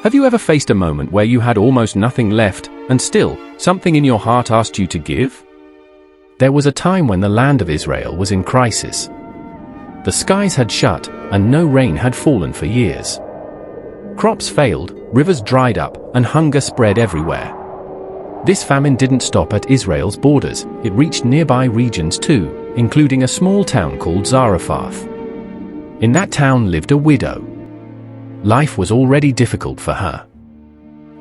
Have you ever faced a moment where you had almost nothing left, and still, something in your heart asked you to give? There was a time when the land of Israel was in crisis. The skies had shut, and no rain had fallen for years. Crops failed, rivers dried up, and hunger spread everywhere. This famine didn't stop at Israel's borders, it reached nearby regions too, including a small town called Zarephath. In that town lived a widow. Life was already difficult for her.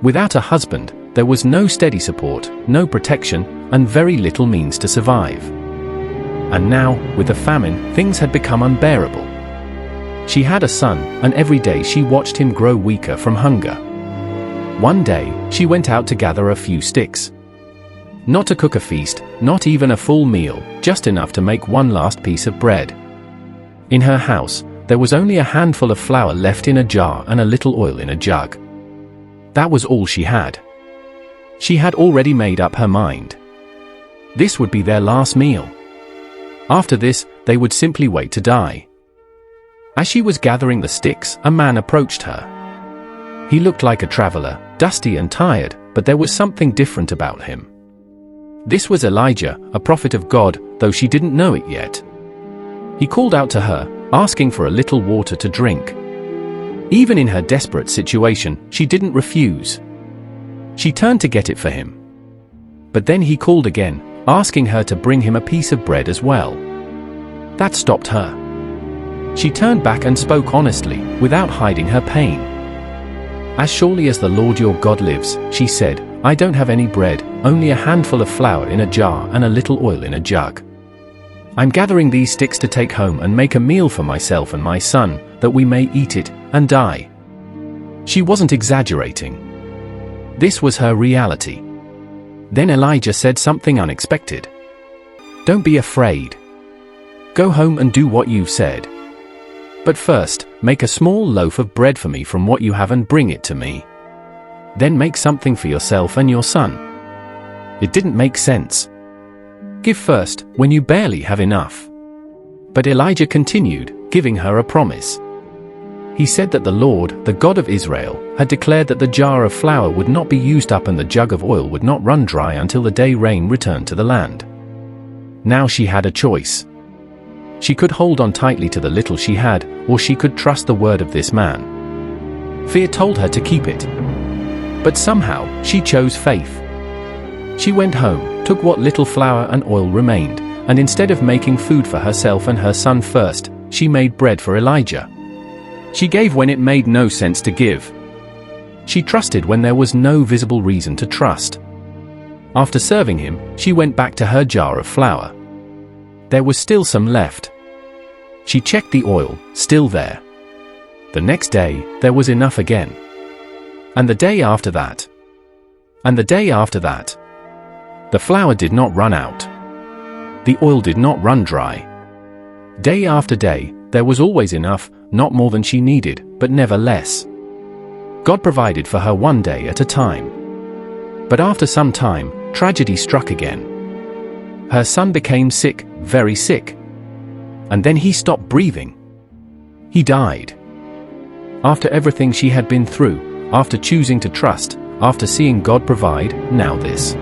Without a husband, there was no steady support, no protection, and very little means to survive. And now, with the famine, things had become unbearable. She had a son, and every day she watched him grow weaker from hunger. One day, she went out to gather a few sticks. Not to cook a feast, not even a full meal, just enough to make one last piece of bread. In her house, there was only a handful of flour left in a jar and a little oil in a jug. That was all she had. She had already made up her mind. This would be their last meal. After this, they would simply wait to die. As she was gathering the sticks, a man approached her. He looked like a traveler, dusty and tired, but there was something different about him. This was Elijah, a prophet of God, though she didn't know it yet. He called out to her, asking for a little water to drink. Even in her desperate situation, she didn't refuse. She turned to get it for him. But then he called again, asking her to bring him a piece of bread as well. That stopped her. She turned back and spoke honestly, without hiding her pain. "As surely as the Lord your God lives," she said, "I don't have any bread, only a handful of flour in a jar and a little oil in a jug. I'm gathering these sticks to take home and make a meal for myself and my son, that we may eat it and die." She wasn't exaggerating. This was her reality. Then Elijah said something unexpected. "Don't be afraid. Go home and do what you've said. But first, make a small loaf of bread for me from what you have and bring it to me. Then make something for yourself and your son." It didn't make sense. Give first, when you barely have enough. But Elijah continued, giving her a promise. He said that the Lord, the God of Israel, had declared that the jar of flour would not be used up and the jug of oil would not run dry until the day rain returned to the land. Now she had a choice. She could hold on tightly to the little she had, or she could trust the word of this man. Fear told her to keep it. But somehow, she chose faith. She went home, took what little flour and oil remained, and instead of making food for herself and her son first, she made bread for Elijah. She gave when it made no sense to give. She trusted when there was no visible reason to trust. After serving him, she went back to her jar of flour. There was still some left. She checked the oil, still there. The next day, there was enough again. And the day after that. And the day after that. The flour did not run out. The oil did not run dry. Day after day, there was always enough, not more than she needed, but never less. God provided for her one day at a time. But after some time, tragedy struck again. Her son became sick, very sick. And then he stopped breathing. He died. After everything she had been through, after choosing to trust, after seeing God provide, now this.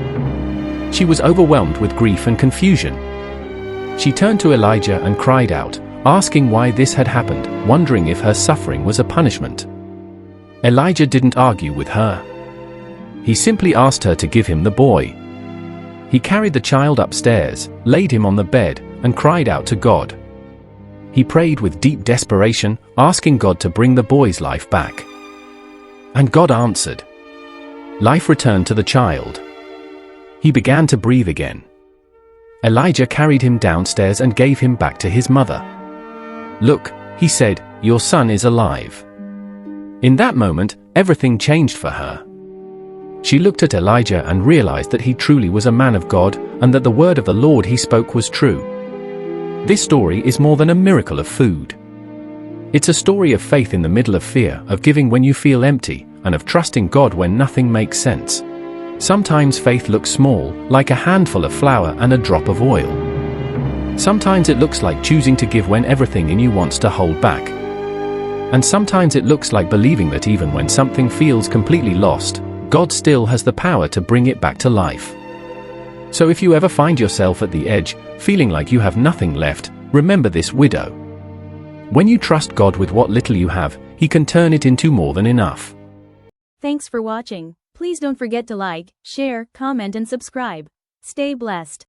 She was overwhelmed with grief and confusion. She turned to Elijah and cried out, asking why this had happened, wondering if her suffering was a punishment. Elijah didn't argue with her. He simply asked her to give him the boy. He carried the child upstairs, laid him on the bed, and cried out to God. He prayed with deep desperation, asking God to bring the boy's life back. And God answered. Life returned to the child. He began to breathe again. Elijah carried him downstairs and gave him back to his mother. "Look," he said, "your son is alive." In that moment, everything changed for her. She looked at Elijah and realized that he truly was a man of God, and that the word of the Lord he spoke was true. This story is more than a miracle of food. It's a story of faith in the middle of fear, of giving when you feel empty, and of trusting God when nothing makes sense. Sometimes faith looks small, like a handful of flour and a drop of oil. Sometimes it looks like choosing to give when everything in you wants to hold back. And sometimes it looks like believing that even when something feels completely lost, God still has the power to bring it back to life. So if you ever find yourself at the edge, feeling like you have nothing left, remember this widow. When you trust God with what little you have, He can turn it into more than enough. Thanks for watching. Please don't forget to like, share, comment and subscribe. Stay blessed.